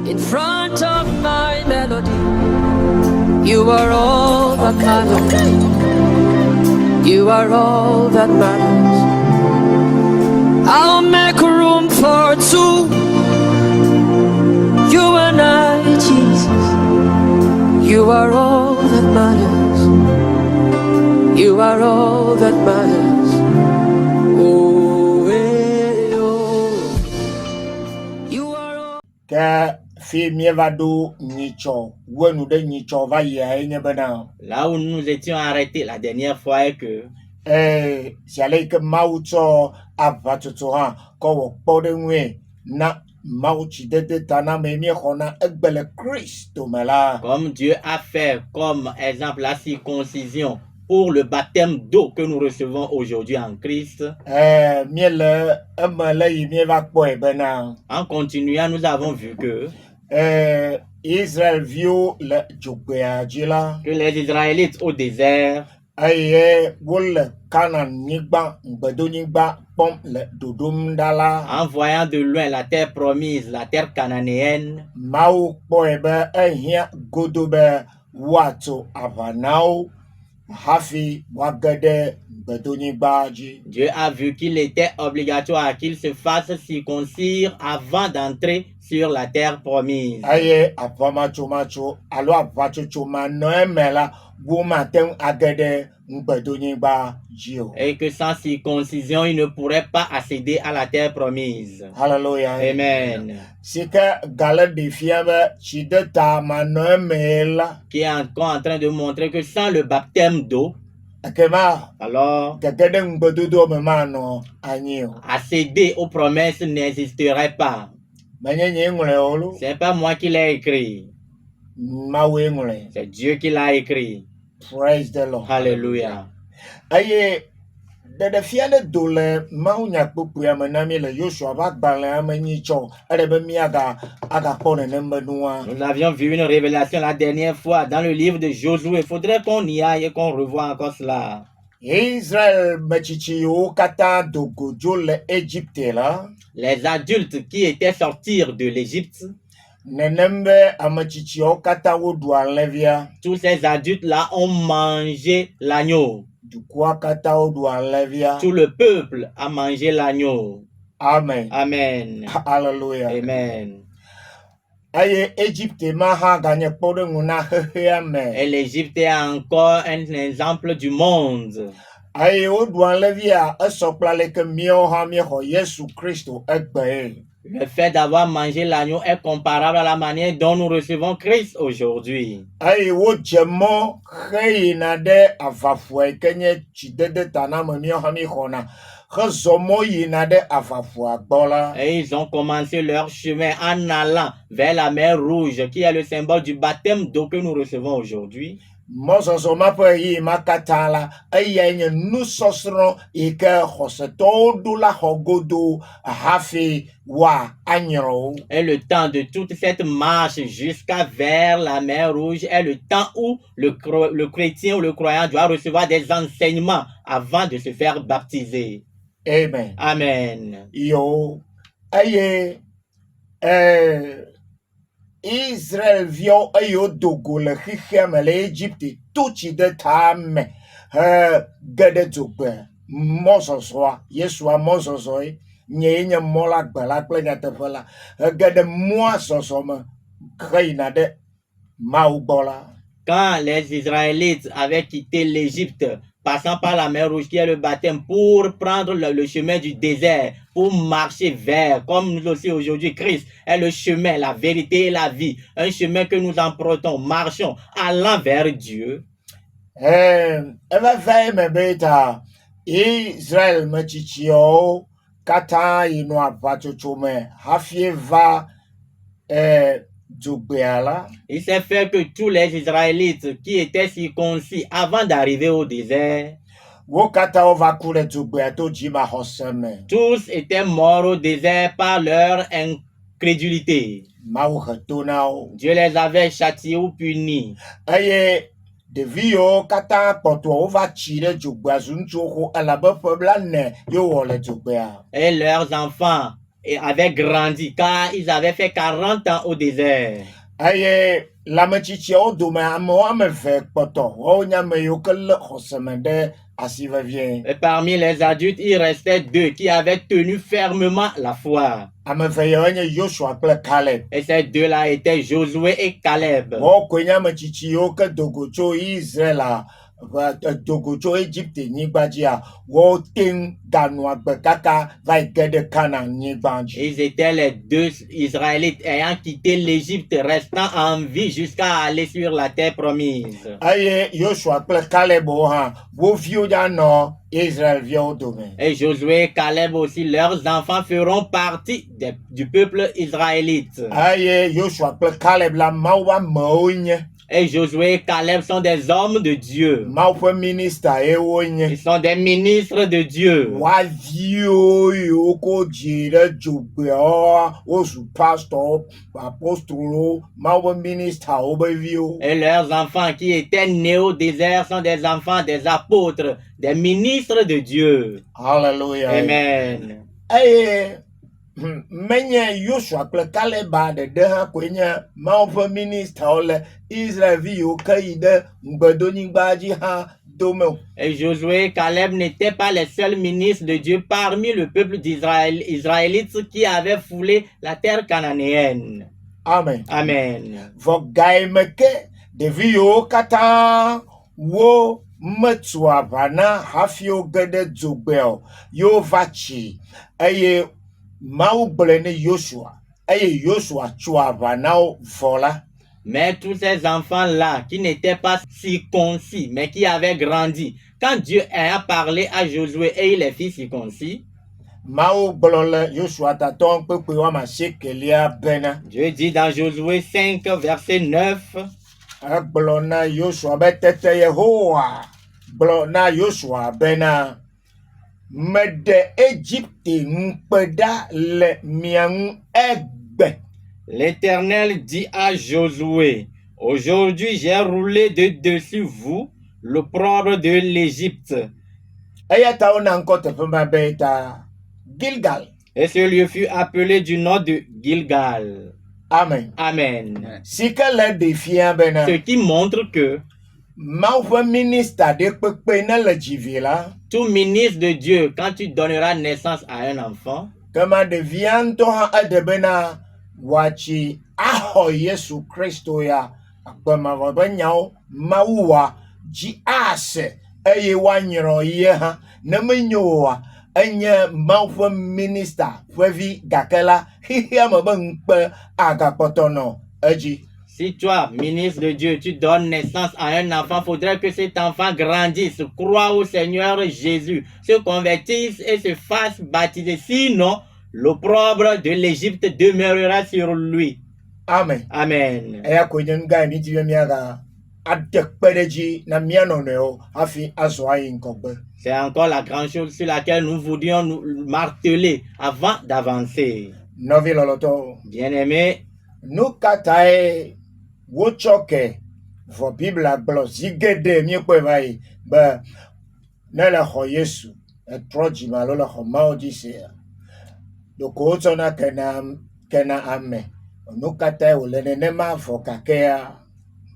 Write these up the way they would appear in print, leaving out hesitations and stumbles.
in front of my melody. You are all that matters. You are all that matters. I'll make room for two. You and I, Jesus. You are all that matters. You are all that matters. Oh, eh, oh. You are all. Ka fi mievado nicho wenu de nicho va ye ne bana Là où nous nous étions arrêtés la dernière fois est que si ale ke maucho avatuto ha ko wo pode nwe na mauchi de tana me mi khona egbele Christo mala comme Dieu a fait comme exemple la circoncision pour le baptême d'eau que nous recevons aujourd'hui en Christ, miele emele yi mi va kpo e bana en continuant, nous avons vu que Israel vio le jogbea jila les Israélites au désert aye wol Canaan nigba ngbedo nigba pom le dodom dala en voyant de loin la terre promise, la terre cananéenne, mau kpo e be ehia godobe wato avanao hafi wagede ngbedo nigba ji Dieu a vu qu'il était obligatoire qu'ils se fassent circoncire avant d'entrer sur la terre promise. aye apamacho alo apachocho manoemela womaten agede ngbedo nigba ji o Et que sans circoncision, ils ne pourraient pas accéder à la terre promise. hallelujah Amen. sika gale de fiabe chideta manoemela Qui est encore en train de montrer que sans le baptême d'eau, akema alors gede ngbedodo me mano anyi o accéder aux promesses n'existerait pas. menyenye ngule olu C'est pas moi qui l'ai écrit, mawe ngule c'est Dieu qui l'a écrit. praise the Lord Alléluia. aye de fiale dole maunya kpupu ya menami le Joshua ba gbale amenyi cho erebe mi aga pone ne menua Nous avions vu une révélation la dernière fois dans le livre de Josué. Il faudrait qu'on y aille et qu'on revoie encore cela. Israel mechichi o kata dogojo le Egypte la Les adultes qui étaient sortis de l'Égypte, nenembe amechichi o kata wo du alevia tous ces adultes-là ont mangé l'agneau. du kwa kata wo du alevia Tout le peuple a mangé l'agneau. amen Amen. hallelujah Amen. aye Egypte ma ha ganye kpode nguna hehe ame Et l'Égypte est encore un exemple du monde. aye o du alevia esokla leke mio ha mi ho Yesu Christo egbe Le fait d'avoir mangé l'agneau est comparable à la manière dont nous recevons Christ aujourd'hui. aye wo jemo heina de avafue kenye chidede tanama mio ha mi hona Zomo yina de avafua gbola Et ils ont commencé leur chemin en allant vers la mer Rouge, qui est le symbole du baptême d'eau que nous recevons aujourd'hui. mososo mape yi makatala ayenye nusosro ike hoseto dula hogodo hafi wa anyro Et le temps de toute cette marche jusqu'à vers la mer Rouge est le temps où le chrétien ou le croyant doit recevoir des enseignements avant de se faire baptiser. amen Amen. yo aye Israel vio ayo dogo le hiheme le Egypte tuchi de tame gede dogbe mososoa Yesua mososo nye mola gbala kple nyatefela gede moi sosome kreina de maubola Quand les Israélites avaient quitté l'Égypte, passant par la mer Rouge, qui est le baptême, pour prendre le chemin du désert, pour marcher vers, comme nous aussi aujourd'hui, Christ est le chemin, la vérité et la vie, un chemin que nous empruntons, marchons, allant vers Dieu. eve vei me beta Israel mechichio kata ino abachocho me hafie va dugbeala Il s'est fait que tous les Israélites qui étaient circoncis avant d'arriver au désert, wo kata ova kule dugbea to jima hoseme tous étaient morts au désert par leur incrédulité. mau hetonao Dieu les avait châtiés ou punis. aye devio kata poto ova chire dugbea zuncho ho alabe pebla ne yo wole dugbea Et leurs enfants et avaient grandi, car ils avaient fait 40 ans au désert. eye l'ametsitsiawo dome ame woame eve kpɔtɔ woawo nye ame yiwo ke lé xɔseme ɖe asi vevie. Et parmi les adultes, il restait 2 qui avaient tenu fermement la foi. Ame eve yawoe nye Yosua kple Caleb. Et ces 2-là étaient Josué et Caleb. Woawo koe nye ame tsitsi yiwo ke dogo tso Israela dogo tso Egypte nyigba dzia woawo teŋ ganɔ agbe kaka va yi ge ɖe Canaan nyigba dzi. Ils étaient les 2 Israélites ayant quitté l'Égypte, restant en vie jusqu'à aller sur la terre promise. Eye Yosua kple Calebwo hã wo viwo dza nɔ Israelviawo dome. Et Josué et Caleb aussi, leurs enfants feront partie du peuple israélite. Eye Yosua kple Caleb la Mawu ƒe amewo nye. Et Josué et Caleb sont des hommes de Dieu. Mawu ƒe minista ye wo nye. Ils sont des ministres de Dieu. Woa viwo yiwo ko dzi ɖe dzogbeawo wozu pastor, apostolo, Mawu ƒe ministawo ƒe viwo. Et leurs enfants qui étaient nés au désert sont des enfants des apôtres, des ministres de Dieu. Hallelujah. Amen. Eye menye Yosua kple Kaleba ɖeɖe hã koe nye Mawu ƒe ministawo le Israelvi yiwo ke yi ɖe ŋugbedonyigba dzi hã dome o. Et Josué et Caleb n'étaient pas les seuls ministres de Dieu parmi le peuple d'Israël, israélite qui avait foulé la terre cananéenne. Amen. Amen. Vɔ gae me ke ɖevi yiwo katã wo metu aʋa na hafi wo ge ɖe dzogbea o, yewo va tsi eye Mawu gblɔe ne Yosua eye Yosua tso aʋa na wo vɔ la. Mais tous ces enfants-là qui n'étaient pas circoncis, mais qui avaient grandi, quand Dieu a parlé à Josué et il les fit circoncis, Mawu gblɔ le Yosua tatɔ kpekpe woame asiekelia bena. Dieu dit dans Josué 5, verset 9, Egblɔ na Yosua be tete Yehowa gblɔ na Yosua bena meɖe Egypte ŋukpe ɖa le mia ŋu egbe. l'Éternel dit à Josué, aujourd'hui j'ai roulé de dessus vous l'opprobre de l'Égypte. Eya ta wona ŋkɔ teƒe ma be ta Gilgal. Et ce lieu fut appelé du nom de Gilgal. Amen. Amen. Si ke le ɖe fia bena Ce qui montre que Mawu ƒe minista ɖe kpekpe ne le dzi vi la, tout ministre de Dieu, quand tu donneras naissance à un enfant, kema ɖevia ŋutɔ hã eɖe bena wòatsi axɔ Yesu Kristo ya agbemavɔ ƒe nyawo Mawu wɔa dzi ase eye woanyrɔ ye hã ne menyo oa enye Mawu ƒe minista ƒe vi gake la xixea me be ŋukpe agakpɔtɔ nɔ edzi. si toi, ministre de Dieu, tu donnes naissance à un enfant, faudrait que cet enfant grandisse, croit au Seigneur Jésus, se convertisse et se fasse baptiser. Sinon, l'opprobre de l'Égypte demeurera sur lui. Amen. Amen. Eya koe nye nu gã yi miti be míaga ade kpe ɖe dzi na mía nɔnɔewo hafi azɔ ayi ŋgɔgbe. C'est encore la grande chose sur laquelle nous voudrions nous marteler avant d'avancer. Nɔvi lɔlɔtɔ, Bien-aimés, nu ka tae wotsɔ ke vɔ Biblia gblɔ zi geɖe míekpɔe va yi be ne le xɔ Yesu etrɔ dzime alo le xɔ Mawu dzi sia ɖeko wotsɔna kena ame. Nu ka tae wòle nenema vɔ kakea.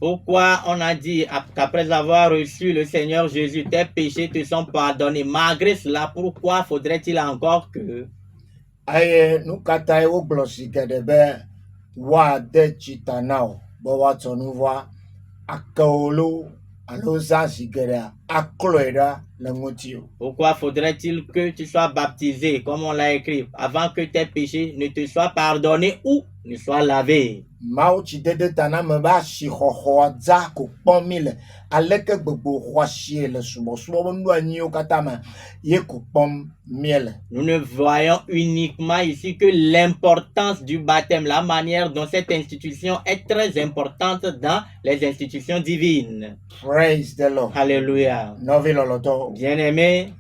pourquoi on a dit qu'après avoir reçu le Seigneur Jésus, tes péchés te sont pardonnés. Malgré cela, pourquoi faudrait-il encore que... Eye nu ka tae wogblɔ si geɖe be woade tsita na wo be woatsɔ nu vɔa akewo lo alo zã si geɖea aklɔe ɖa le ŋutiwò. Pourquoi faudrait-il que tu sois baptisé, comme on l'a écrit, avant que tes péchés ne te soient pardonnés ou ne soient lavés? Mawu tsidede ta na ame be asixɔxɔ dza ko kpɔm mi le aleke gbogbo xɔasie le subɔsubɔ be nuanyiwo katã me ye ko kpɔm miele. Nous ne voyons uniquement ici que l'importance du baptême, la manière dont cette institution est très importante dans les institutions divines. Praise the Lord. Alléluia. Nɔvi lɔlɔtɔ. Bien-aimés,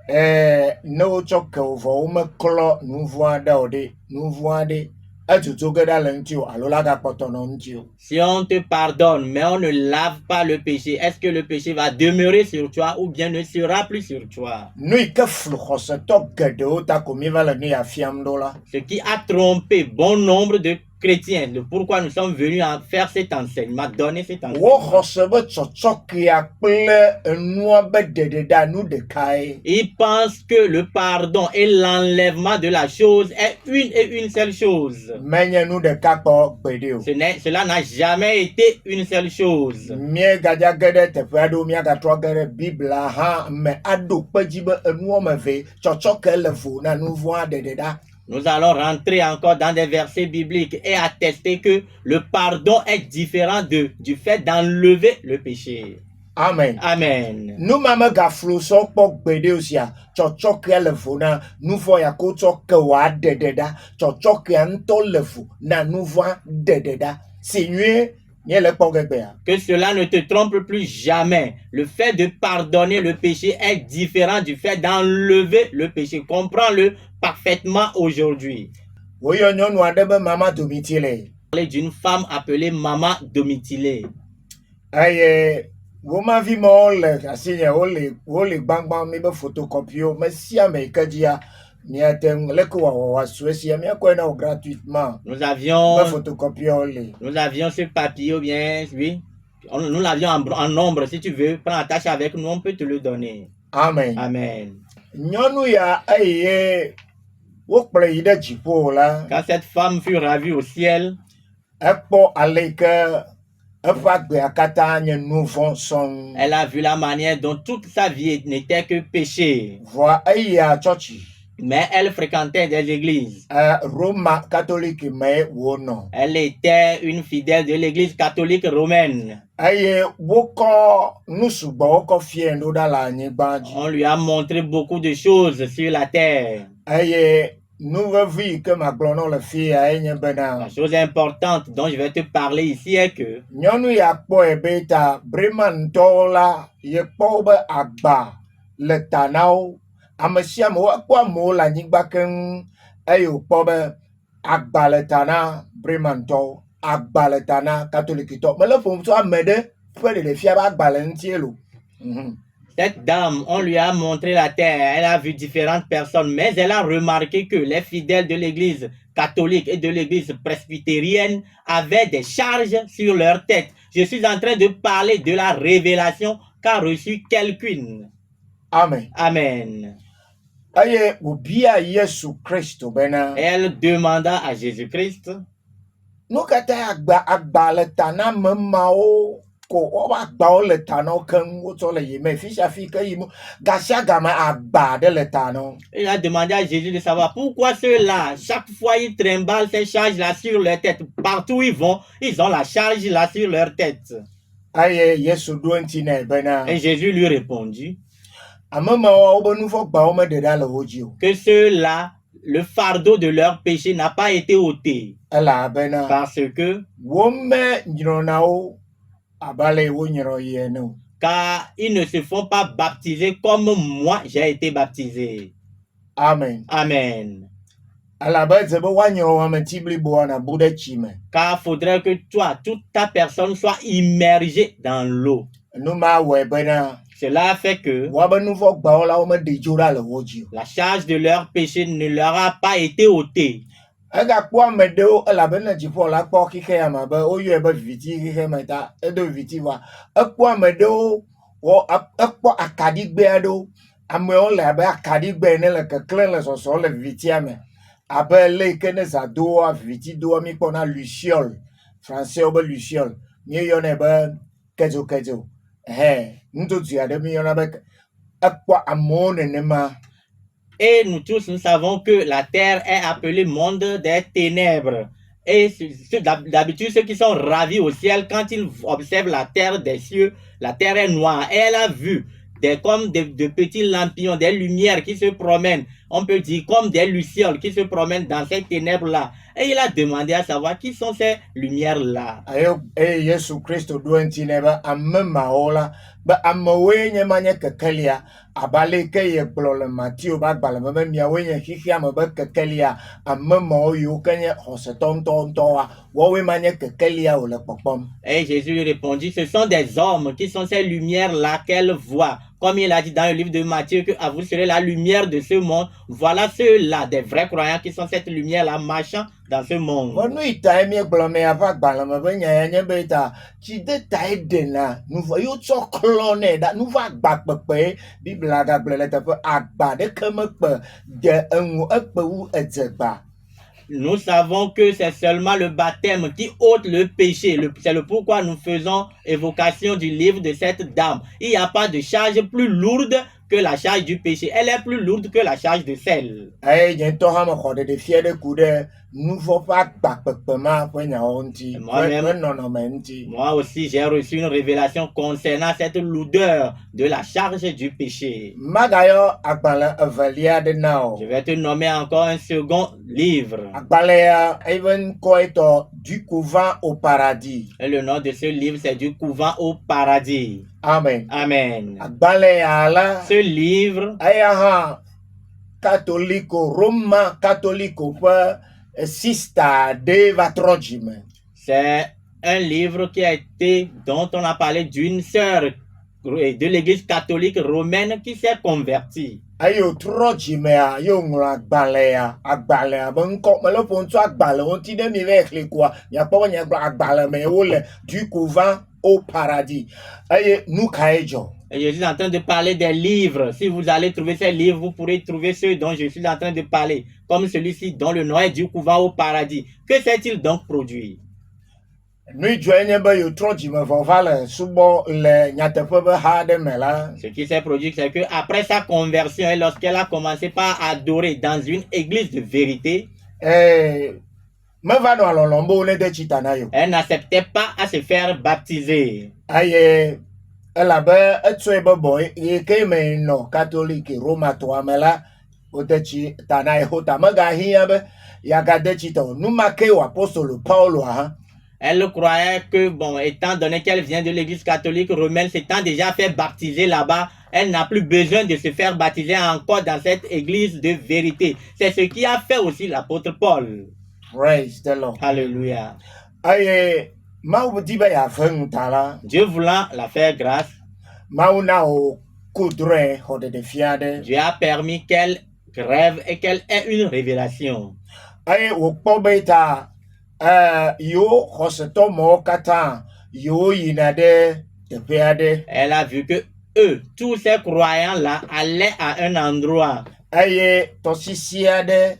Ne wotsɔ ke wo vɔ womeklɔ nu vɔ̃ aɖe o ɖe nu vɔ̃ aɖe etutu ge ɖa le ŋuti o alo la gakpɔtɔ nɔ ŋuti o. Si on te pardonne, mais on ne lave pas le péché, est-ce que le péché va demeurer sur toi ou bien ne sera plus sur toi? Nu yi ke flu xɔsetɔ geɖewo ta ko mi va le nu ya fiam ɖo la. Ce qui a trompé bon nombre de chrétiens, le pourquoi nous sommes venus à faire cet enseignement, donner cet Wo enseignement. xɔse be tsɔtsɔkea kple enua be ɖeɖeɖa nu ɖekae. Ils pensent que le pardon et l'enlèvement de la chose est une et une seule chose. Menye nu ɖeka kpɔ gbeɖe o. Cela n'a jamais été une seule chose. Míegadza ge ɖe teƒe aɖewo míagatrɔ ge ɖe Biblia hã me aɖo kpe dzi be enu wɔme eve tsɔtsɔke le vo na nu vɔ̃a ɖeɖeɖa. Nous allons rentrer encore dans des versets bibliques et attester que le pardon est différent du fait d'enlever le péché. Amen. Amen. Nu ma megaflu sɔ kpɔ gbeɖe o sia tsɔtsɔkea le vo na nu vɔ̃ ya ko tsɔ ke wòa ɖeɖeɖa. Tsɔtsɔkea ŋutɔ le vo na nu vɔ̃a ɖeɖeɖa. Si nyuie míele kpɔ ge gbea. Que cela ne te trompe plus jamais. Le fait de pardonner le péché est différent du fait d'enlever le péché. Comprends-le parfaitement aujourd'hui. Woyɔ nyɔnu aɖe be mama domiti le. Parler d'une femme appelée Maman Domitilé. Eye womavi mawo le asinye wole gbagbam mi be photocopio me sia me yi ke dzia miate ŋu leke wòawɔ wòasue sia míakɔe na wo gratuitement. Nous Be avions photocopio le. ce papier ou bien, oui, nous l'avions en nombre. Si tu veux, prends attache avec nous, on peut te le donner. Amen. Amen. Nyɔnu ya eye wokplɔe yi ɖe dziƒo la, Quand cette femme fut ravie au ciel, ekpɔ ale yi ke eƒe agbea katã nye nu vɔ̃ sɔŋ. elle a vu la manière dont toute sa vie n'était que péché. Vɔa eyia tsɔtsi. Mais elle fréquentait des églises. Roma catholique me wònɔ. Elle était une fidèle de l'église catholique romaine. Eye wokɔ nu sugbɔ wokɔ fie ɖo ɖa le anyigba dzi. On lui a montré beaucoup de choses sur la terre. Eye nu vevi yi ke magblɔ nɔ le fie ya enye bena La chose importante dont je vais te parler ici est que nyɔnu ya kpɔe be ta Brementɔwo la yekpɔ wobe agba le ta na wo. Ame sia ame ekpɔ amewo le anyigba keŋ eye wòkpɔ be agba le ta na Brementɔwo, agba le ta na katolikitɔ. Mele ƒom tso ame ɖe ƒe ɖeɖefia be agba le ŋutie lo. cette dame, on lui a montré la terre, elle a vu différentes personnes, mais elle a remarqué que les fidèles de l'église catholique et de l'église presbytérienne avaient des charges sur leur tête. Je suis en train de parler de la révélation qu'a reçue quelqu'une. Amen. Amen. Eye wòbia Yesu Kristo bena Elle demanda à Jésus-Christ, nu ka ta agba le ta na ame mawo ko wobe agbawo le ta na wo keŋ wotsɔ le yime fi sia fi ke yim gasia game agba ɖe le ta na wo. il a demandé à Jésus de savoir pourquoi ceux-là, chaque fois ils trimballent ces charges-là sur leur tête. Partout où ils vont, ils ont la charge là sur leur tête. Eye Yesu ɖo eŋuti nɛ bena Et Jésus lui répondit ame mawo wobe nu vɔ̃ gbawo meɖe ɖa le wo dzi o. que ceux-là, le fardeau de leur péché n'a pas été ôté. Elabena Parce que, wome nyrɔna wo abe ale yi wonyrɔ yi ene o. car ils ne se font pas baptiser comme moi j'ai été baptisé. Amen. Amen. Elabe edze be woanyrɔ wɔmeti bliboa nabu ɖe tsi me. Car faudrait que toi, toute ta personne soit immergée dans l'eau. Nu ma wɔe bena Cela fait que woabe nu vɔ̃ gbawo la womeɖe dzo ɖa le wo dzi o. la charge de leur péché ne leur a pas été ôtée. Egakpɔ ame ɖewo elabena dziƒo la kpɔ xixe ya me be woyɔe be viviti xixe me ta edo viviti va. Ekpɔ ame ɖewo ekpɔ akaɖigbe aɖewo. Amewo le abe akaɖigbe ene le keklẽ le zɔzɔm le vivitia me. Abe le yi ke ne zã doa viviti doa míkpɔna luciole. Français be luciole. Míeyɔnɛ be kedzo. Nudodo aɖe míeyɔna be ekpɔ amewo nenema. Et nous tous, nous savons que la terre est appelée monde des ténèbres. Et d'habitude, ceux qui sont ravis au ciel, quand ils observent la terre des cieux, la terre est noire. Et elle a vu comme de petits lampions, des lumières qui se promènent on peut dire, comme des lucioles qui se promènent dans ces ténèbres-là. Et il a demandé à savoir qui sont ces lumières-là. ayo Yesu Kristo do nti ne ba amma ola ba amawe nye manye kekelia abale ke ye gbolo Matthew ba gbala ba mia we nye hihia ma ba kekelia amma o yo kenye hosetontontoa wo we manye kekelia o le popom. Et Jésus lui répondit, ce sont des hommes qui sont ces lumières-là qu'elle voit. Comme il a dit dans le livre de Matthieu, que à vous serez la lumière de ce monde. Voilà ceux-là, des vrais croyants qui sont cette lumière-là marchant dans ce monde. Onu ita mi gbolo me ava gbala ma ba nya nye beta ti de tai de na nu vo yo tso klone da nu va gba pepe Bible aga gbele ta pe agba de kemepe de enwu epe wu edzegba. Nous savons que c'est seulement le baptême qui ôte le péché. C'est le pourquoi nous faisons évocation du livre de cette dame. Il n'y a pas de charge plus lourde que la charge du péché. Elle est plus lourde que la charge de sel. Aye yen to ha mo khode de fie de ku de nu vo fa gba pepe ma pe nya onti Moi-même. no menti. Moi aussi, j'ai reçu une révélation concernant cette lourdeur de la charge du péché. Magayo agbala evelia de nao. Je vais te nommer encore un second livre. Agbala ya even koito du couvent au paradis. Et le nom de ce livre, c'est Du couvent au paradis. Amen. Amen. Agbala ya la Ce livre, aya ha catholico Roma catholico pe sista de vatrojime. c'est un livre qui a été, dont on a parlé d'une sœur de l'église catholique romaine qui s'est convertie. Ayo trojime a yo ngla agbala ya ben ko me lo ponto agbala on ti de mi vekle kwa ya po nya agbala me wo le du couvent au paradis. Aye nou kaejo. Et je suis en train de parler des livres. Si vous allez trouver ces livres, vous pourrez trouver ceux dont je suis en train de parler, comme celui-ci dont le nom est Du couvent au paradis. Que s'est-il donc produit? Nu joine ba yo trojime vo vale subo le nyatefe be ha de me la. Ce qui s'est produit, c'est que après sa conversion et lorsqu'elle a commencé par adorer dans une église de vérité, Me va no alolombo ne de chitana yo. elle n'acceptait pas à se faire baptiser. Aye ela be etwe boy e ke me no catholique Roma to amela o de chi tana e hota maga hia be ya ga de chito nu make o apostolo Paulo ha. Elle croyait que, bon, étant donné qu'elle vient de l'église catholique romaine, s'étant déjà fait baptiser là-bas, elle n'a plus besoin de se faire baptiser encore dans cette église de vérité. C'est ce qui a fait aussi l'apôtre Paul. Praise the Lord. Alléluia. Aye mau di ba ya fen tala Dieu voulant la faire grâce, mau na o kudre ho de fiade. Dieu a permis qu'elle rêve et qu'elle ait une révélation. Aye o pobeta yo hoseto mo kata yo yinade de fiade. Elle a vu que eux, tous ces croyants-là, allaient à un endroit Aye tosisiade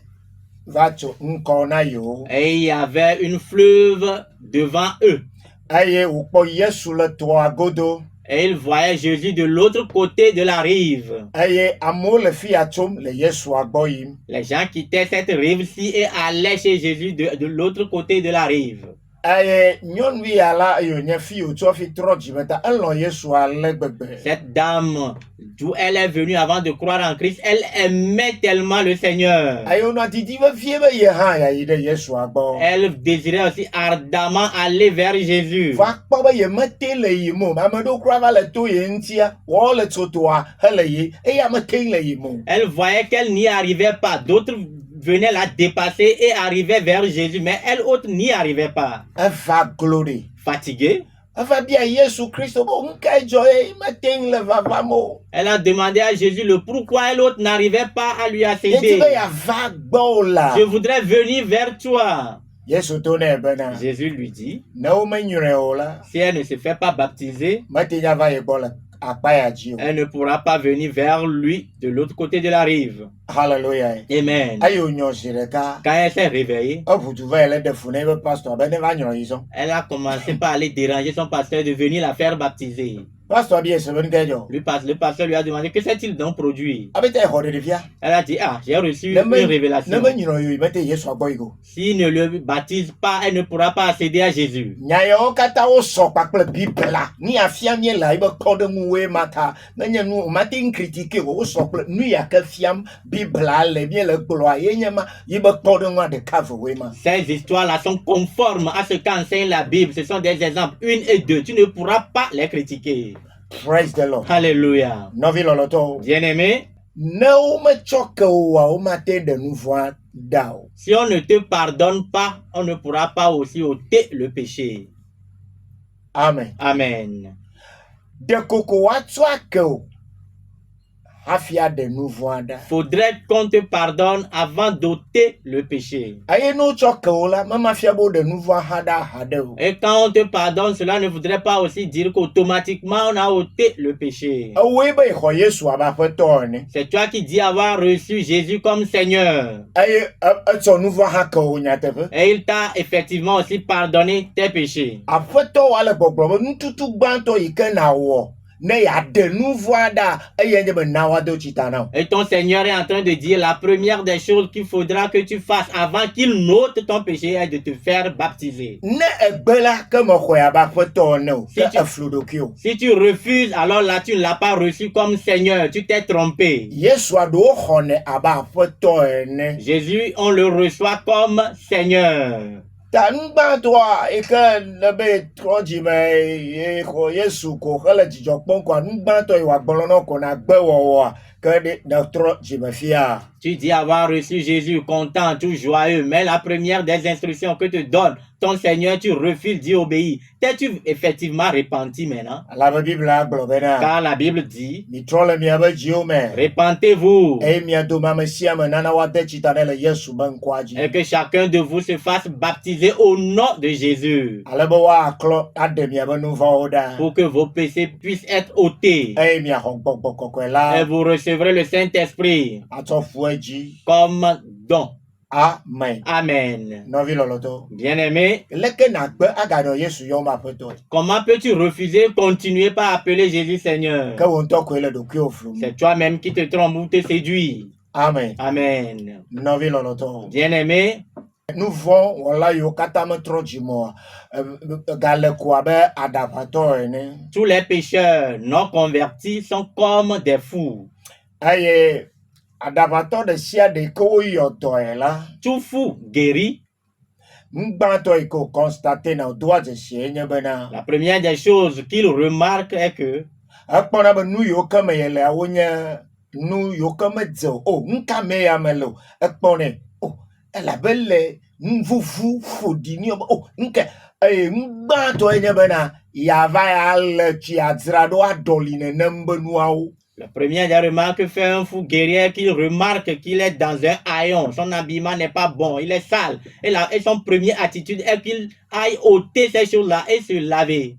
vacho nkona yo. et il y avait une fleuve devant eux. Aye ukpo Yesu le toa godo. Et ils voyaient Jésus de l'autre côté de la rive. Aye amo le fiatum le Yesu agboyim. Les gens quittaient cette rive-ci et allaient chez Jésus de l'autre côté de la rive. Aye nyon wi ala yo nya fi o to fi troji meta enlo Yesu ale gbegbe. Cette dame, d'où elle est venue avant de croire en Christ, elle aimait tellement le Seigneur. Aye ona didi ba fie be ye ha ya ide Yesu agbo. Elle désirait aussi ardemment aller vers Jésus. Fa kpo be ye mete le yimo ma me do kra va le to ye ntia wo le totoa hele ye e ya mete le yimo. Elle voyait qu'elle n'y arrivait pas. D'autres venaient la dépasser et arrivaient vers Jésus, mais elle autre n'y arrivait pas. Eva glory. Fatiguée, Eva bia Yesu Christo bo nkai joye mete le va vamo. elle a demandé à Jésus le pourquoi elle autre n'arrivait pas à lui Ye ti accéder. be ya va gbo la. Je voudrais venir vers toi. Yesu to ne bena. Jésus lui dit, No me nyure o la. si elle ne se fait pas baptiser, Mate nya va ye bola akpaya ji o. elle ne pourra pas venir vers lui de l'autre côté de la rive. Hallelujah. Amen. Ayo nyo sireka. Quand elle s'est réveillée, Oputu va ele de fune be pastor be ne va nyo izo. elle a commencé par aller déranger son pasteur de venir la faire baptiser. Pasteur bien se ven gajo. Le pasteur lui a demandé, que s'est-il donc produit? Abete hode de via. Elle a dit, ah, j'ai reçu une révélation. Neme nyino yo mete Yesu aboygo. S'il ne le baptise pas, elle ne pourra pas accéder à Jésus. Nyayo kata o so pakple Bible la. Ni afia mi la ibe kode muwe mata. Menye nu matin critiquer o so ple nu ya ka fiam Bible la le bien le gloire yenyama ibe kode ngwa de kave we ma. Ces histoires-là sont conformes à ce qu'enseigne la Bible. Ce sont des exemples 1 et 2. Tu ne pourras pas les critiquer. Praise the Lord. Alléluia. Novi loloto. Bien-aimé, Ne o me choke o matin de nouveau dao. si on ne te pardonne pas, on ne pourra pas aussi ôter le péché. Amen. Amen. De koko watwa ke o. Afia de nouveau da. Faudrait qu'on te pardonne avant d'ôter le péché. Aye no choke o la mama fiabo de nouveau hada hadeo. Et quand on te pardonne, cela ne voudrait pas aussi dire qu'automatiquement on a ôté le péché. Awe be ho Yesu aba fetorne. C'est toi qui dis avoir reçu Jésus comme Seigneur. Aye so nouveau haka o nyatefe. Et il t'a effectivement aussi pardonné tes péchés. Afeto wale gbogbo ntutu gbanto ike na wo. Ne ya de nouveau da aye nje be nawa do chitana. Et ton Seigneur est en train de dire la première des choses qu'il faudra que tu fasses avant qu'il n'ôte ton péché est de te faire baptiser. Ne egbela ke mo khoya ba fetorne o. Si Ke tu- afludokio. Si tu refuses, alors là tu ne l'as pas reçu comme Seigneur, tu t'es trompé. Yesu ado khone aba fetorne. Jésus, on le reçoit comme Seigneur. Ta ngbantoa eke lebe troji me e ko Yesu ko hele jijo pon kwa ngbanto iwa gbolono ko na gbewowo ke de troji me fia. Tu dis avoir reçu Jésus content, tout joyeux, mais la première des instructions que te donne ton Seigneur, tu refuses d'y obéir. T'es-tu effectivement repenti maintenant? La Bible a globena. Car la Bible dit, Mi trole mi abe jio me. repentez-vous E mi ado mama sia me nana wa de chitadele Yesu ban kwaji. et que chacun de vous se fasse baptiser au nom de Jésus Alebo wa aklo ade mi abe nouveau oda. pour que vos péchés puissent être ôtés E mi a hongbok ko et la. vous recevrez le Saint-Esprit Ato fueji. comme don. Amen. Amen. Novi loloto. Bien-aimé, Leke na gbe agado Yesu yo ma feto. comment peux-tu refuser, continuer par appeler Jésus Seigneur? Ke won to ko ele do ki ofru. C'est toi-même qui te trompes ou te séduis. Amen. Amen. Novi loloto. Bien-aimé, Nous vont wala yo kata me troji mo. Gale kwa be adapato ene. tous les pécheurs non convertis sont comme des fous. Aye adapato de sia de ko yo to ela. Tout fou guéri. Ngbanto iko constater na doa de sienye bena. La première des choses qu'il remarque est que Akpona be nu yo kame yele awonya nu yo kame dzo. Oh, nkame ya melo. Akpone. Oh, ela belle nvuvu fodini oh, nke ngbanto enye bena ya va ya le chi adzrado adoline nembe nuao. la première des remarques que fait un fou guéri est qu'il remarque qu'il est dans un haillon. Son habillement n'est pas bon, il est sale. Et son premier attitude est qu'il aille ôter ces choses-là et se laver.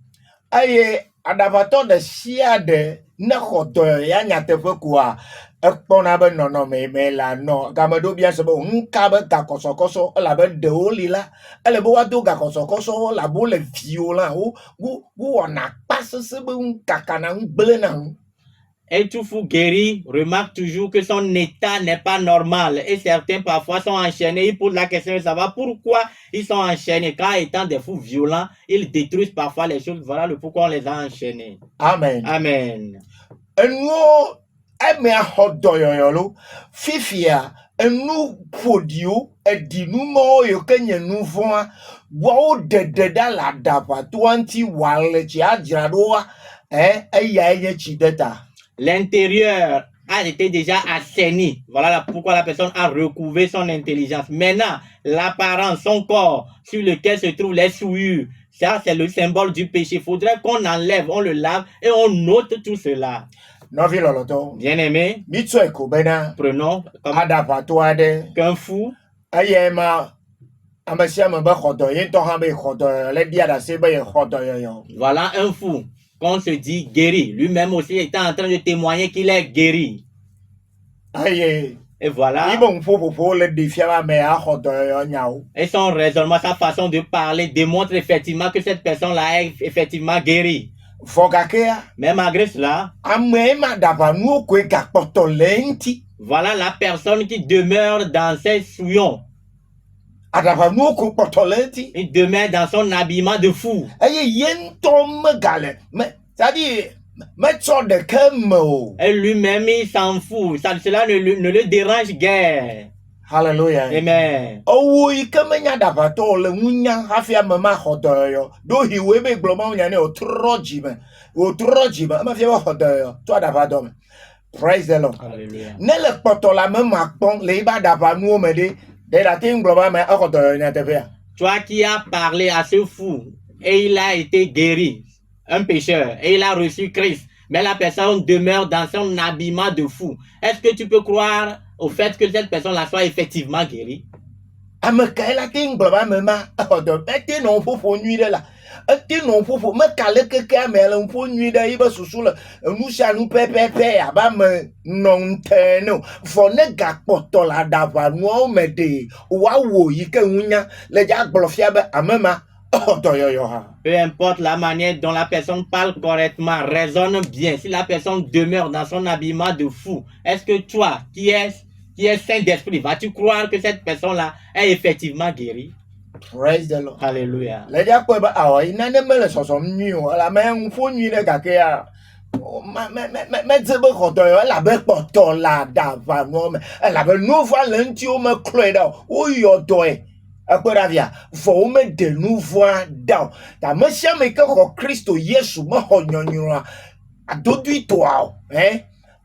Aye adabato de sia de ne khoto ya nyatefe kwa ekpona be nono me la no gamedo bien se bo nka be gakosokoso la be de olila ele bo wado gakosokoso la bo le violent wo ona passe se be nkakana ngblena. Et tout fou guéri remarque toujours que son état n'est pas normal. Et certains parfois sont enchaînés. Ils posent la question de savoir pourquoi ils sont enchaînés. Car étant des fous violents, ils détruisent parfois les choses. Voilà le pourquoi on les a enchaînés. Amen. Amen. Enwo eme ahodo yoyolo fifia enu podio edinu mo yo kenye nuvon wo de la dapa 20 wale chi ajradoa eya enye chideta. L'intérieur a été déjà assaini. Voilà pourquoi la personne a recouvré son intelligence. Maintenant, l'apparence, son corps, sur lequel se trouvent les souillures, ça c'est le symbole du péché. Il faudrait qu'on enlève, on le lave et on ôte tout cela. Novi loloto. Bien-aimé, Mitso eko bena prenons comme adapa to ade qu'un fou, ayema ambasia mbe khodo yin to hambe khodo le dia da se be khodo yo. voilà un fou qu'on se dit guéri. Lui-même aussi est en train de témoigner qu'il est guéri. Aye Et voilà. ibon popo le defia me a khodo yo nyao. Et son raisonnement, sa façon de parler démontre effectivement que cette personne-là est effectivement guérie. Vogakea. Mais malgré cela, Amema d'abanu kwe gakpotolenti. voilà la personne qui demeure dans ses souillons. Adabanu kwe potolenti. Il demeure dans son habillement de fou. Aye yento megale. C'est-à-dire, mettre de kemo. Et lui-même, il s'en fout. Cela ne le dérange guère. Hallelujah. Amen. Owo ikamenya dabato le munya hafia mama hodoyo. Do hiwebe gloma unyane otrojime. Otrojime. Ma fia hodoyo. Toi dabadom. Praise the Lord. Alléluia. Nele potola mema pon le iba dabanu omede. De la ting gloma me hodoyo nyatebea. Toi qui as parlé à ce fou et il a été guéri, un pécheur, et il a reçu Christ, mais la personne demeure dans son habillement de fou. Est-ce que tu peux croire au fait que cette personne-là soit effectivement guérie? Amekaela ting gloma mema hodoyo. Ete non fofo nuire la. Ete non fofo me kale keke amele mfo nuire iba susula. Nusa nu pepepe aba me non teno. Fone gakpotola davanu omede. Wawo yike unya le jaglofia be amema hodoyo ha. Peu importe la manière dont la personne parle correctement, raisonne bien, si la personne demeure dans son habillement de fou, est-ce que toi, qui es saint d'esprit, vas-tu croire que cette personne-là est effectivement guérie? Praise the Lord. Alléluia. Le dia ko ba awo ina ne mele sosom nyu ala me mfo nyu ne gake ya. Me zebe hodoyo la be potola davanu me. La be no va lenti o me kloeda. O yodoe. Akoravia, faut me de nouveau down. Ta monsieur me que Christo Yesu me honyonyura. A dodu toi,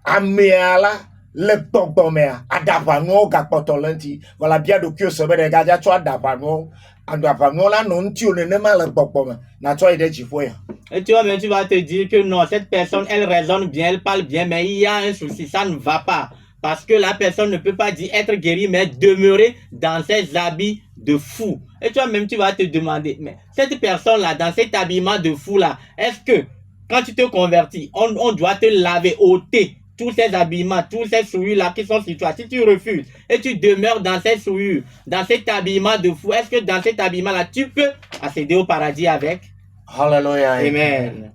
ameala le pompomea. Adapano gapotolenti. Voilà bien de que se de gaja toi adapano. Adapano la non tu ne nema le pompome. Na toi ide chifoya. Et tu vas te dire que non, cette personne, elle raisonne bien, elle parle bien, mais il y a un souci, ça ne va pas. Parce que la personne ne peut pas dire être guérie, mais demeurer dans ses habits de fou. Et toi-même, tu vas te demander, mais cette personne-là, dans cet habillement de fou-là, est-ce que quand tu te convertis, on doit te laver, ôter tous ces habillements, tous ces souillures-là qui sont sur toi? Si tu refuses et tu demeures dans ces souillures, dans cet habillement de fou, est-ce que dans cet habillement-là, tu peux accéder au paradis avec? Hallelujah. Amen.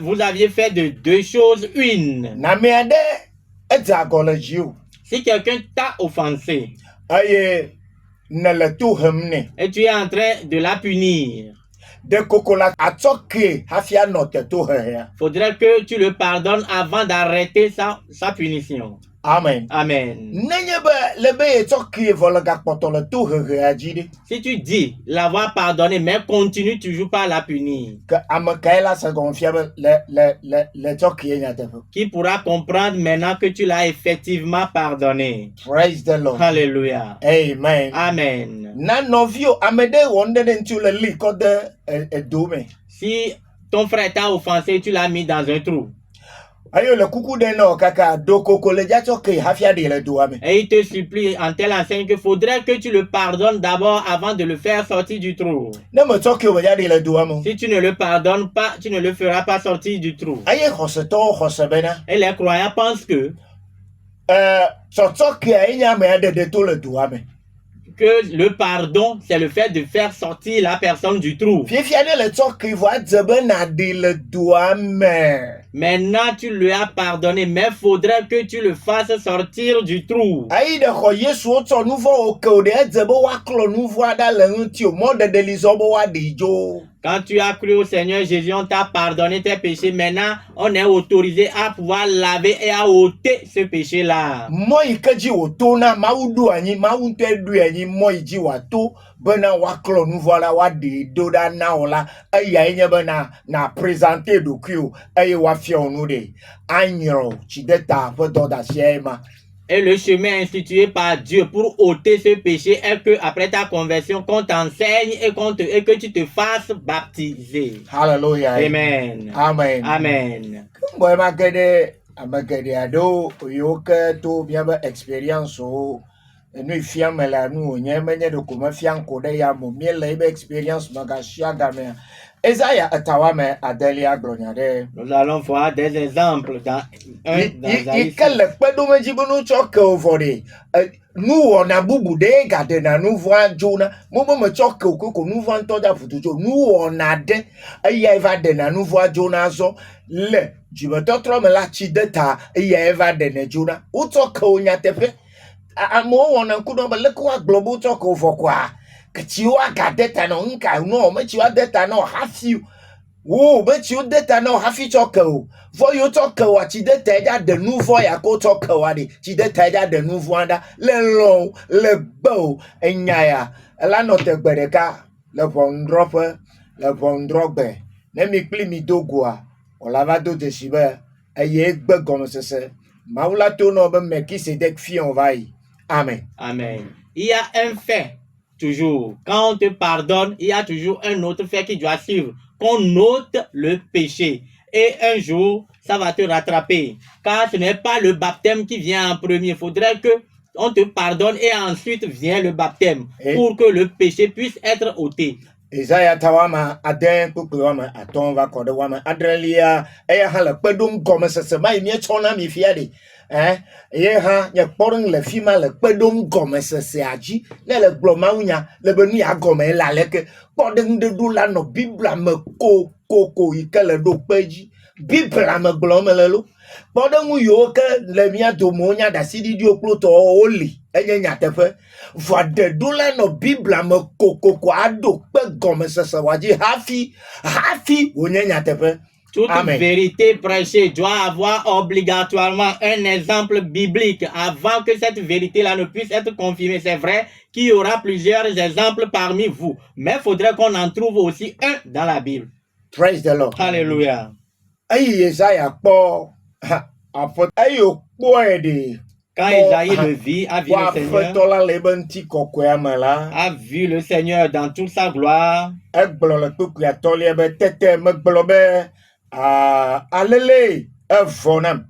Vous aviez fait de deux choses une. Si quelqu'un t'a offensé et tu es en train de la punir, faudrait que tu le pardonnes avant d'arrêter sa punition. Amen. Amen. Si tu dis l'avoir pardonné, mais continue toujours pas à la punir, qui pourra comprendre maintenant que tu l'as effectivement pardonné? Praise the Lord. Alléluia. Amen. Amen. Si ton frère t'a offensé, tu l'as mis dans un trou. Et il te supplie en telle enseigne qu'il faudrait que tu le pardonnes d'abord avant de le faire sortir du trou. Si tu ne le pardonnes pas, tu ne le feras pas sortir du trou. Et les croyants pensent que le pardon, c'est le fait de faire sortir la personne du trou. Maintenant, tu lui as pardonné, mais il faudrait que tu le fasses sortir du trou. Quand tu as cru au Seigneur Jésus, on t'a pardonné tes péchés. Maintenant, on est autorisé à pouvoir laver et à ôter ce péché-là. Et le chemin institué par Dieu pour ôter ce péché est que après ta conversion, qu'on t'enseigne et que tu te fasses baptiser. Hallelujah. Amen. Amen. Amen. Expérience nous fiam la nous nyemenya de comment fiam ko de ya mo miele expérience magashia game Esaïa atawame adelia glonyade. Nous allons voir des exemples dans Isaïe 6. Ikele kpedome jibunu choke ovore. Nu wona bubu de gade na nu voa jona. Momo me choke okoko nu voa ntoja futujo. Nu wona de aya eva de na nu voa jona zo le jibototro me la chideta aya eva de ne jona. Utoke onya tepe. Amo wona kudo be lekwa globo choke ovokwa. Kchiwa gadeta no nka no me chiwa deta no hafi. Oh, but you data no hafi choko. For you talk what she did de nouveau ya ko talk wadi. She did de nouveau anda le long le bow en yaya. La note bereka le bon dropper le bon dropper. Ne mi pli mi dogwa. O lavado de chibe. Aye gbe comme c'est. Maula tono be me qui c'est dek fi on va y. Amen. Amen. Il y a un fait, toujours. Quand on te pardonne, il y a toujours un autre fait qui doit suivre. Qu'on note le péché. Et un jour, ça va te rattraper. Car ce n'est pas le baptême qui vient en premier. Il faudrait que on te pardonne et ensuite vient le baptême pour que le péché puisse être ôté. Isaiah tawama aden kukuwama aton va kode wama adrelia eya hala pedum gome sese mai mi chona mi fiade ye ha ye porun le fima le pedum gome sese aji le gloma unya le benu ya gome la leke podeng de dula no bibla me ko ikele do peji bibla me gloma le lo podeng yo ke le mia do monya da sidi di okloto oli enye nyatefe va de dula no bibla me ko ado pe gome sese waji hafi onye nyatefe. Toute Amen. vérité prêchée doit avoir obligatoirement un exemple biblique avant que cette vérité-là ne puisse être confirmée. C'est vrai qu'il y aura plusieurs exemples parmi vous, mais il faudrait qu'on en trouve aussi un dans la Bible. Praise the Lord. Alléluia. Ayi Isaiah po apot ayo po ede. Quand Isaïe le vit, a vu le Seigneur, a vu le Seigneur dans toute sa gloire, alele evonam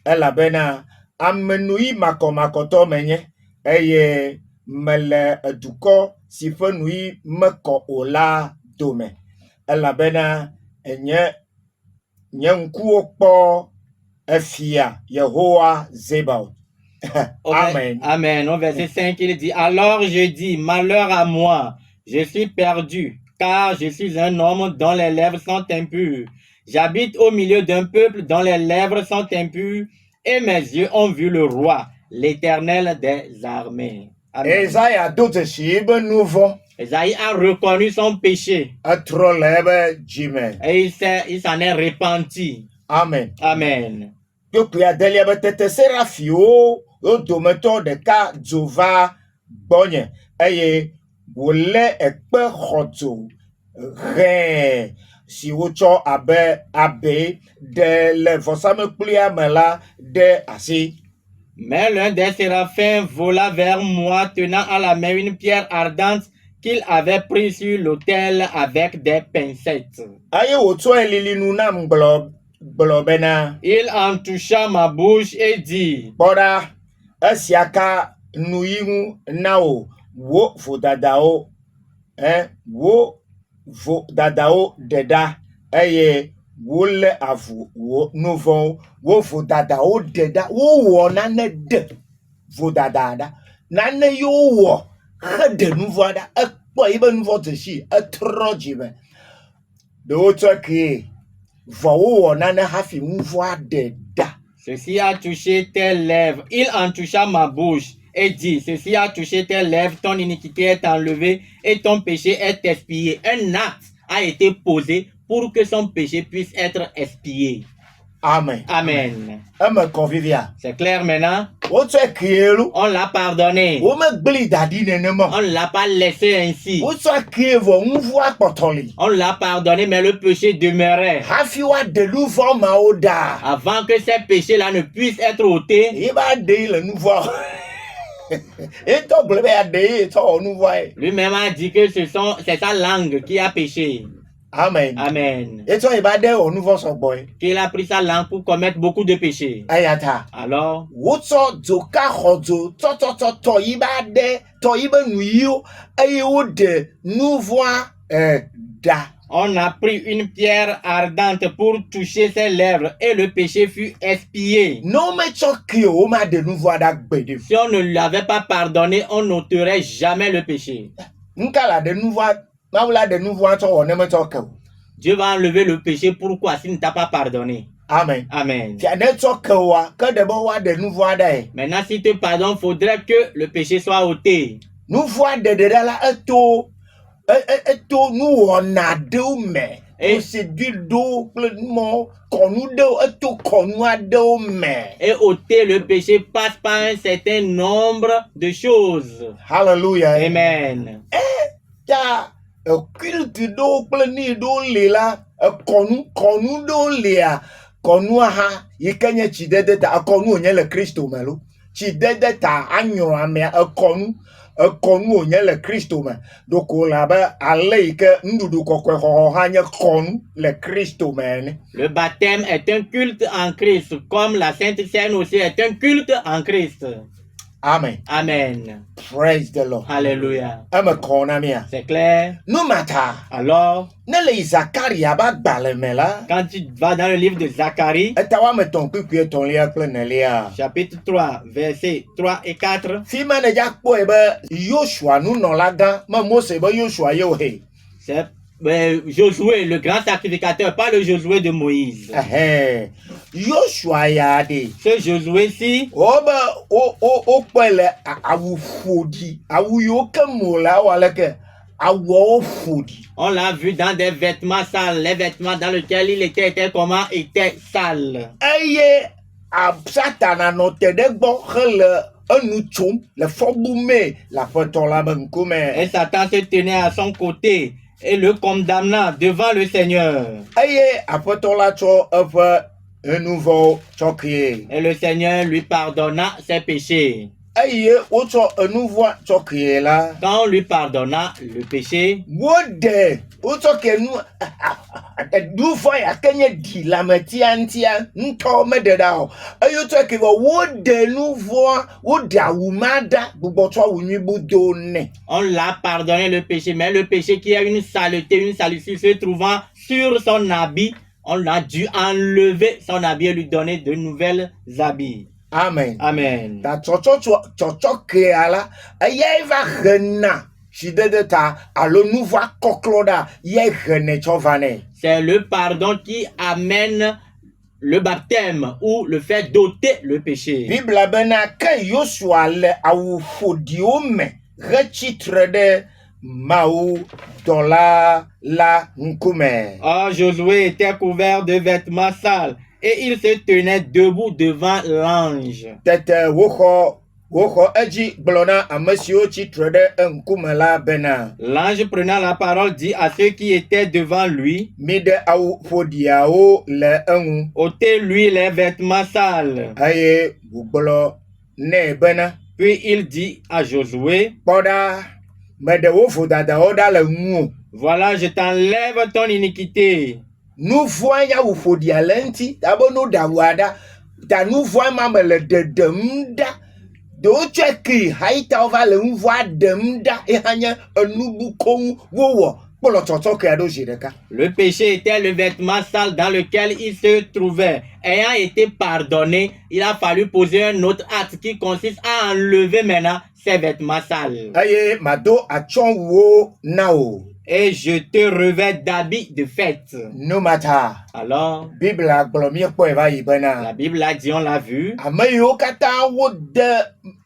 elabena amenui makomakoto menye eye mele eduko sifenui meko ola dome elabena enye nyenkuo kpo efia Yehowa Zebaoth. Amen. Amen. Au verset 5, il dit, alors je dis, malheur à moi, je suis perdu, car je suis un homme dont les lèvres sont impures. J'habite au milieu d'un peuple dont les lèvres sont impures, et mes yeux ont vu le roi, l'Éternel des armées. Amen. Isaïe a reconnu son péché. Et il s'en est repenti. Amen. Amen. Dometo de ka dzova bonye eye wole ekpe xoto re si wocho abe de le vosame plia mela de asi. Mais l'un des séraphins vola vers moi tenant à la main une pierre ardente qu'il avait prise sur l'autel avec des pincettes. Aye woto elili nunam globena. Il en toucha ma bouche et dit, Bora asiaka nuimu nao wo vodadao wo vodadao deda eye wole avu wo novon wo vodadao deda wo wo nane de vodadada nane yo wo de nouvoada ekpo ibe nouvo teshi etrojibe de autre qui wo wo nane hafi nouvoa deda. Ceci a touché tes lèvres. Il en toucha ma bouche et dit, ceci a touché tes lèvres, ton iniquité est enlevée et ton péché est expié. Un acte a été posé pour que son péché puisse être expié. Amen. Amen. C'est clair maintenant? On l'a pardonné. On ne l'a pas laissé ainsi. On l'a pardonné, mais le péché demeurait. Avant que ces péchés-là ne puissent être ôtés, lui-même a dit que c'est sa langue qui a péché. Amen. Amen. Et toi, qu'il a pris sa langue pour commettre beaucoup de péchés. Alors, On a pris une pierre ardente pour toucher ses lèvres et le péché fut expié. No metsɔ ke o ma de nu vɔ̃ ɖa gbe ɖi. Si on ne lui avait pas pardonné, on n'ôterait jamais le péché. Nka la de nu vɔ̃ Mawu la de nu vɔ̃ tsɔ wɔ ne metsɔ ke o. Dieu va enlever le péché. Pourquoi? S'il ne t'a pas pardonné. Amen. Amen. Fia ne tsɔ ke oa ke de be woa de nu vɔ̃ ɖe. Maintenant, s'il te pardonne, il faudrait que le péché soit ôté. Nu vɔ̃ ɖeɖe ɖa la eto nu wɔna ɖewo me. Procédure ɖewo kple mɔ kɔnu ɖewo eto kɔnu aɖewo me. Et ôter le péché passe par un certain nombre de choses. Hallelujah. Amen. Ta culte ɖewo kple ni ɖewo le la kɔnu ɖewo lia kɔnua hã yi ke nye tsidede ta kɔnu wònye le Kristo me lo. Tsidede ta anyrɔ amea kɔnu wònye le Kristo me. Donc labe ale yi ke nuɖuɖu kɔkɔe xɔxɔ hã nye kɔnu le Kristo me ene. Le baptême est un culte en Christ, comme la Sainte Seine aussi est un culte en Christ. Amen. Amen. Praise the Lord. Alléluia. Eme kɔna mia. C'est clair? Nu mata. Alors, Ne le Zakaria ba gbalẽ me la. quand tu vas dans le livre de Zacharie, Eta wa me tɔn kpekpe etɔ̃lia kple nelia. chapitre 3, versets 3 et 4, Fi ma ne dza kpɔe be Yoshua nunɔlagã me Mose be Yoshua ye o he. c'est Josué, le grand sacrificateur, pas le Josué de Moïse. Yoshua ya de. Ce Josué-ci, O be o kpɔe le awu ƒoɖi. Awu yiwo ke mo la wa leke awuawo ƒoɖi. on l'a vu dans des vêtements sales, les vêtements dans lesquels il était comment? Était sale. Eye Satana nɔ te ɖe gbɔ hele enu tsom le fɔbu me le Aƒetɔ la be ŋkume. Et Satan se tenait à son côté et le condamnant devant le Seigneur. Eye Aƒetɔ la tsɔ eƒe enu vɔwo tsɔ kee. Et le Seigneur lui pardonna ses péchés. Eye wotsɔ enu vɔa tsɔ kee la. Quand on lui pardonna le péché, Wotsɔ ke nu vɔ ya ke nye ɖi lãmetia ŋutɔ meɖe ɖa o. Eye wotsɔ ke vɔ woɖe nu vɔa woɖe awu ma ɖa gbugbɔ tsɔ awu nyui bu do nɛ. on l'a pardonné le péché, mais le péché qui est une saleté, une salissure se trouvant sur son habit, on a dû enlever son habit et lui donner de nouvelles habits. Amen. Amen. Ta tsɔtsɔ kea la eyae va hena tsidede ta alo nu vɔa kɔklɔ ɖa yae hene tsɔ va nɛ. C'est le pardon qui amène le baptême ou le fait d'ôter le péché. Bibla bena ke Yosua le awu ƒoɖiwo me hetsitre ɖe Mawu dɔla la ŋkume. Or, Josué était couvert de vêtements sales et il se tenait debout devant l'ange. Tete woxɔ edzi gblɔ na ame siwo tsitre ɖe ŋkume la bena. L'ange prenant la parole dit à ceux qui étaient devant lui, Mi ɖe awu ƒoɖiawo le eŋu. ôtez-lui les vêtements sales. Eye wògblɔ nɛ bena. Puis il dit à Josué, Kpɔ ɖa meɖe wo vodadawo ɖa le ŋu. voilà, je t'enlève ton iniquité. Nu vɔ̃a ya wu ƒoɖia le ŋuti ta be no ɖe awua ɖa ta nu vɔ̃a ma me le ɖeɖem ɖa. Ɖewo tsɔe kee hayi ta wova le nu vɔ̃a ɖem ɖa eha nye enu bu koŋu wowɔ kpɔlɔ tsɔtsɔ kea ɖo zi ɖeka. Le péché était le vêtement sale dans lequel il se trouvait. Ayant été pardonné, il a fallu poser un autre acte qui consiste à enlever maintenant ses vêtements sales. Eye mado atsɔwuwo na wo. Et je te revêts d'habits de fête. No mata. Alors, Bibla gblɔ miekpɔe va yi la bena. Bible a dit, on l'a vu, Ame yiwo katã wode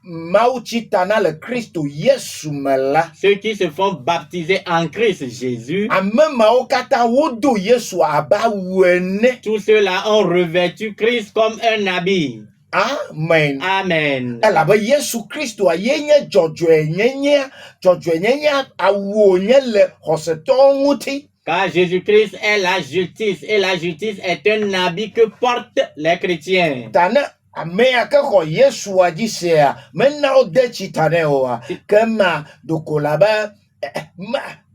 Mawu tsi ta na le Kristo Yesu me la. ceux qui se font baptiser en Christ Jésus, Ame mawo katã wodo Yesu abe awu ene. tous ceux-là ont revêtu Christ comme un habit. Amen. Amen. Elabe Yesu Kristoa ye nye dzɔdzɔenyenyea awu nye le xɔsetɔwo ŋuti. Car Jésus-Christ est la justice et la justice est un habit que portent les chrétiens. Ta ne amea ke xɔ Yesua dzi sea mena wo de tsi ta nɛ oa ke ma doko la be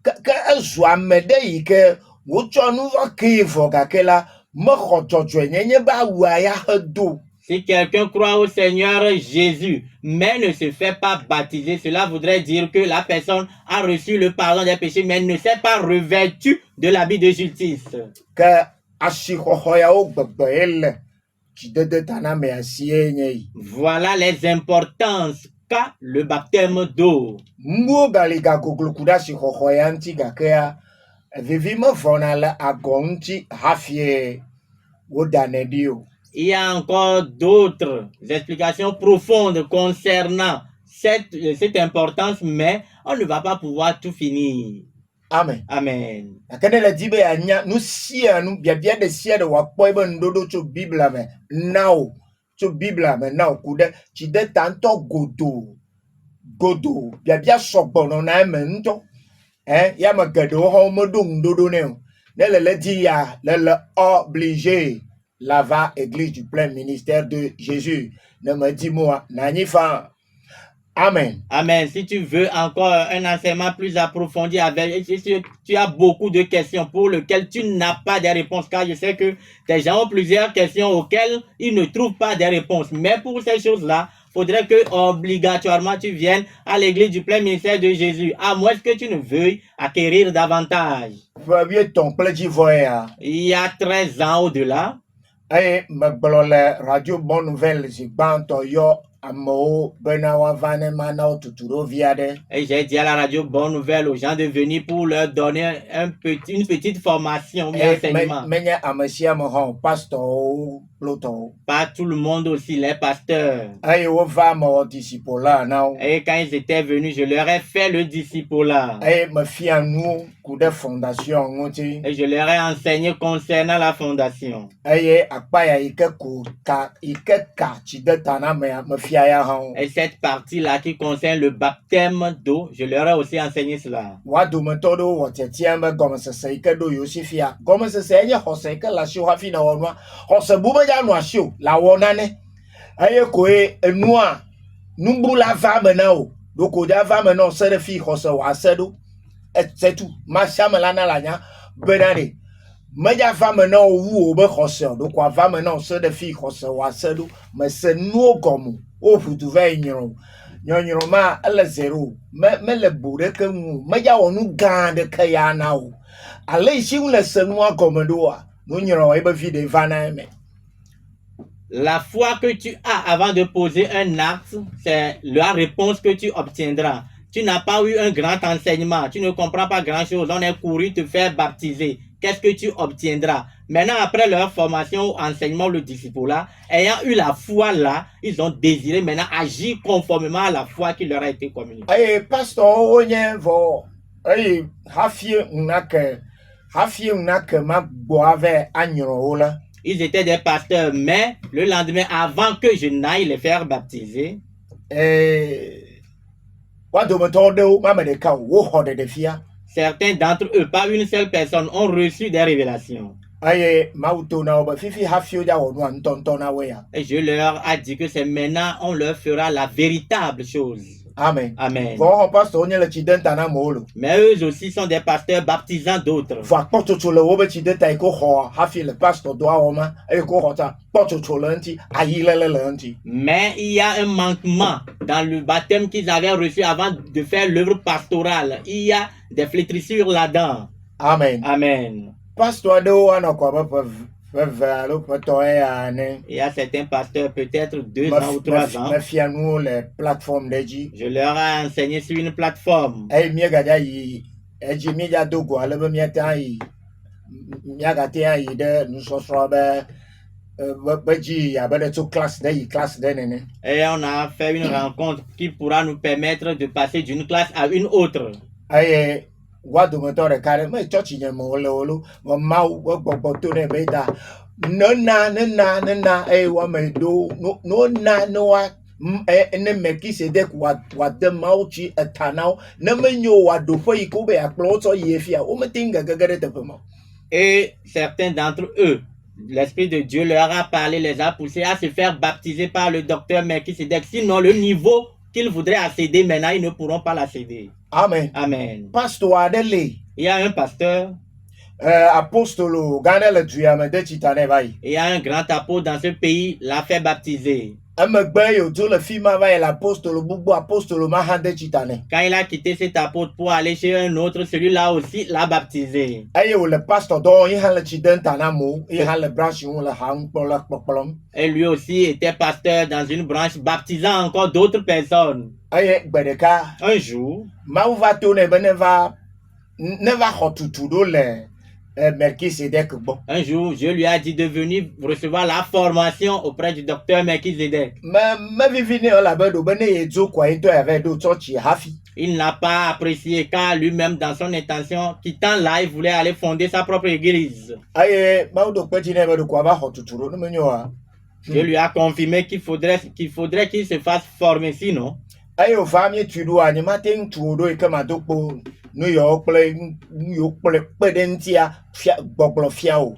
ke ezu ame ɖe yi ke wotsɔ nu vɔ kee vɔ gake la mexɔ dzɔdzɔenyenye be awua ya hedo. Si quelqu'un croit au Seigneur Jésus, mais ne se fait pas baptiser, cela voudrait dire que la personne a reçu le pardon des péchés, mais ne s'est pas revêtue de l'habit de justice. Ke asixɔxɔ yawo gbegbe ye le tsidede tana me asie nye yi. Voilà les importances qu'a le baptême d'eau. Mbuo gali gagoglo ku ɖe asixɔxɔ ya ŋuti gakea vivi mevɔna le agɔ ŋuti hafi wodanɛ ɖi o. Il y a encore d'autres explications profondes concernant cette importance, mais on ne va pas pouvoir tout finir. Amen. Amen. Gake ne le di be yeanya nu sia nu biabia ɖe sia ɖe wòakpɔe be nuɖoɖo tso Biblia me na wo, tso Biblia me na wo ku ɖe tsideta ŋutɔ godo biabia sɔgbɔ nɔna eme ŋutɔ. Ya ame geɖewo hã womeɖo ŋuɖoɖo nɛ o. Ne le di ya le obligé la va église du plein ministère de Jésus. Ne me dis moi nanyi fa. Amen. Amen. Si tu veux encore un enseignement plus approfondi avec, si tu as beaucoup de questions pour lesquelles tu n'as pas de réponses, car je sais que des gens ont plusieurs questions auxquelles ils ne trouvent pas de réponses. Mais pour ces choses-là, faudrait que obligatoirement tu viennes à l'église du plein ministère de Jésus, à moins que tu ne veuilles acquérir davantage. Il y a 13 ans au-delà. Et me gblɔ le radio Bonne Nouvelle si gbãtɔ yɔ amewo bena woava ne mana wo tutu vi aɖe. Et j'ai dit à la radio Bonne Nouvelle aux gens de venir pour leur donner une petite formation, un enseignement. Menye ame sia ame hã pastorwo kplotɔwo. Pas tout le monde aussi, les pasteurs. Eye wova me wɔ discipola na wo. Et quand ils étaient venus, je leur ai fait le discipolat. Eye me fia nu ku ɖe fondation ŋuti. Et je leur ai enseigné concernant la fondation. Eye akpa ya yi ke ka tsideta na me fia ya hã wo. Et cette partie-là qui concerne le baptême d'eau, je leur ai aussi enseigné cela. Wa dometɔ ɖewo wɔ tiatia be gɔmesese yi ke ɖo yewo si fia. Gɔmesese nye xɔse yi ke le asi hafi ne wɔ nua. Xɔse bu be ya nu asi o, la wɔ nane. Eye koe enua nubula va me na o. Doko ɖe va me na o se ɖe fi xɔse wɔ ase ɖo. C'est tout. Masia me la na la nya bena ɖe. Meya va me na o wu o be xɔse o. Doko va me na o se ɖe fi xɔse wɔ ase ɖo. Me se nuwo gɔme. O ƒutu va yi nyrɔ̃. Nyɔnyrɔ̃ ma ele zero. Me le bu ɖeke ŋu. Meya wɔ nu gã ɖeke ya na o. Ale yi si ŋu le se nua gɔme ɖoa. Nu nyrɔ̃ ebe vi ɖe va na eme. La foi que tu as avant de poser un acte, c'est la réponse que tu obtiendras. Tu n'as pas eu un grand enseignement, tu ne comprends pas grand-chose, on est couru te faire baptiser. Qu'est-ce que tu obtiendras? Maintenant, après leur formation, enseignement, le disciple-là, ayant eu la foi là, ils ont désiré maintenant agir conformément à la foi qui leur a été communiquée. Aye, pasteur, onye vo, aye, hafi unake ma boave anyro la. Ils étaient des pasteurs, mais le lendemain, avant que je n'aille les faire baptiser, certains d'entre eux, pas une seule personne, ont reçu des révélations. Et je leur ai dit que c'est maintenant, on leur fera la véritable chose. Amen. Amen. Mais eux aussi sont des pasteurs baptisant d'autres. Mais il y a un manquement dans le baptême qu'ils avaient reçu avant de faire l'œuvre pastorale. Il y a des flétrissures là-dedans. Amen. Amen. Pasteur Il y a certains pasteurs, peut-être 2 ans ou 3 ans. Je leur ai enseigné sur une plateforme. Et on a fait une rencontre qui pourra nous permettre de passer d'une classe à une autre. Et certains d'entre eux, l'Esprit de Dieu leur a parlé, les a poussés à se faire baptiser par le docteur Melchisedec. Sinon, le niveau qu'ils voudraient accéder maintenant, ils ne pourront pas l'accéder. Amen. Amen. Pasteur Adele. Il y a un pasteur. apostolo gane le duyame de chitane vai. Et il y a un grand apôtre dans ce pays, l'a fait baptiser. Amegbe yo to le fima vai l'apostolo bubu apostolo ma hande chitane. Quand il a quitté cet apôtre pour aller chez un autre, celui-là aussi l'a baptisé. Aye o le pastor do yi han le chiden tanamo, yi han le branche on le hang polak poklom. Et lui aussi était pasteur dans une branche, baptisant encore d'autres personnes. Aye gbedeka Un jour, ma va to ne be ne va hotutu do le Melchisedek bon. un jour, Dieu lui a dit de venir recevoir la formation auprès du docteur Melchizedek. Me vivine o la be do be ne ye zo kwa into avait do church hafi. Il n'a pas apprécié car lui-même, dans son intention, quittant là, il voulait aller fonder sa propre église. Aye ma do pe tine be do kwa va hotutu do no me nyoa. Dieu lui a confirmé qu'il faudrait qu'il se fasse former, sinon. Aye o famille tu do ani matin tu do e kama do po New York pedentia gbogbo fia o.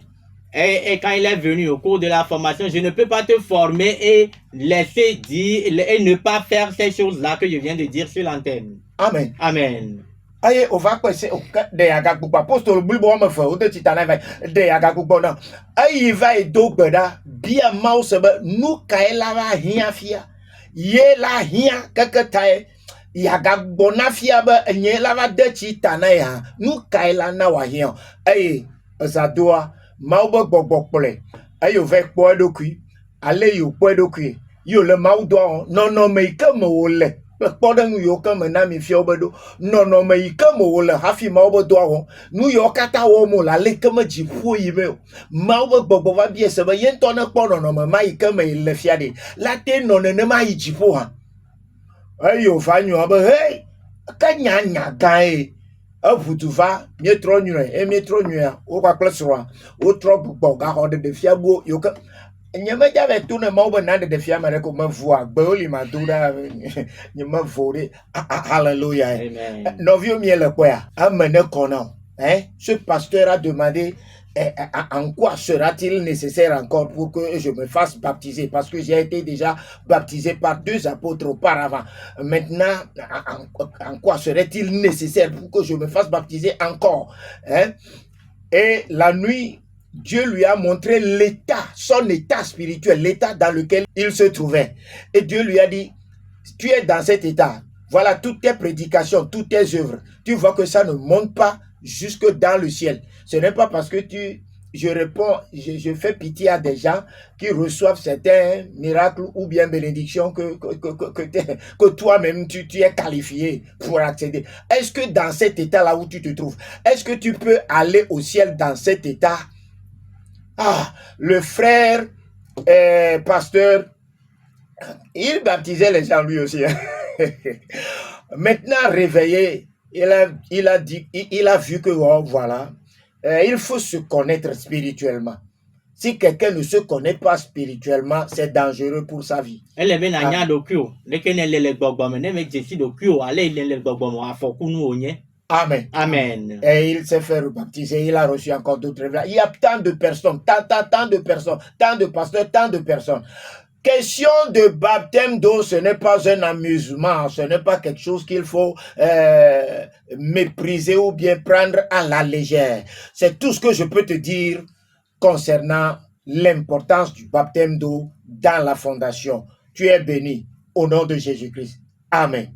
Et quand il est venu au cours de la formation, je ne peux pas te former et laisser dire et ne pas faire ces choses-là que je viens de dire sur l'antenne. Amen. Amen. Aye o va kwese o de aga gbogbo apostol bulbo ma fa o de titana vai de aga gbogbo na. Aye vai do gbeda bia mau se be nu kai la va hia fia. Ye la hia kakatai yaga gbona fia be enye la va de titana ya nu kai la na wa hia. Aye osadoa mau be gbogbo pole. Aye o ve po edokui. Ale yo po edokui. Yo le mau do no me ke mo le. Podang yo kama na mi fio bedo no me ikamo wole hafi ma obo do awon nu yo kata wo mo la le kama jifu yibe ma obo gbogbo va bie se ba yen to na po no ma ikama le fia de la te no ne ma jifu ha ayo fa nyu aba hey ka nya gan afutu va mi tro nyu mi tro nyu o kwa klesro o tro gbogbo ga ho de fia bo yo ka nyama jave tu ne mo be na de fia mare ko ma voa gboli ma tu da nyama vore hallelujah. Amen. Novio miele quoi amene kono ce pasteur a demandé en quoi sera-t-il nécessaire encore pour que je me fasse baptiser parce que j'ai été déjà baptisé par 2 apôtres auparavant. Maintenant en quoi serait-il nécessaire pour que je me fasse baptiser encore Et la nuit Dieu lui a montré l'état, son état spirituel, l'état dans lequel il se trouvait. Et Dieu lui a dit, tu es dans cet état. Voilà toutes tes prédications, toutes tes œuvres. Tu vois que ça ne monte pas jusque dans le ciel. Ce n'est pas parce que je fais pitié à des gens qui reçoivent certains miracles ou bien bénédictions que toi-même tu es qualifié pour accéder. Est-ce que dans cet état-là où tu te trouves, est-ce que tu peux aller au ciel dans cet état? Le frère pasteur, il baptisait les gens lui aussi. Maintenant réveillé, il a vu que voilà, il faut se connaître spirituellement. Si quelqu'un ne se connaît pas spirituellement, c'est dangereux pour sa vie. Amen. Amen. Et il s'est fait rebaptiser, il a reçu encore d'autres révélations. Il y a tant de personnes, tant de personnes, tant de pasteurs, tant de personnes. Question de baptême d'eau, ce n'est pas un amusement, ce n'est pas quelque chose qu'il faut mépriser ou bien prendre à la légère. C'est tout ce que je peux te dire concernant l'importance du baptême d'eau dans la fondation. Tu es béni au nom de Jésus-Christ. Amen.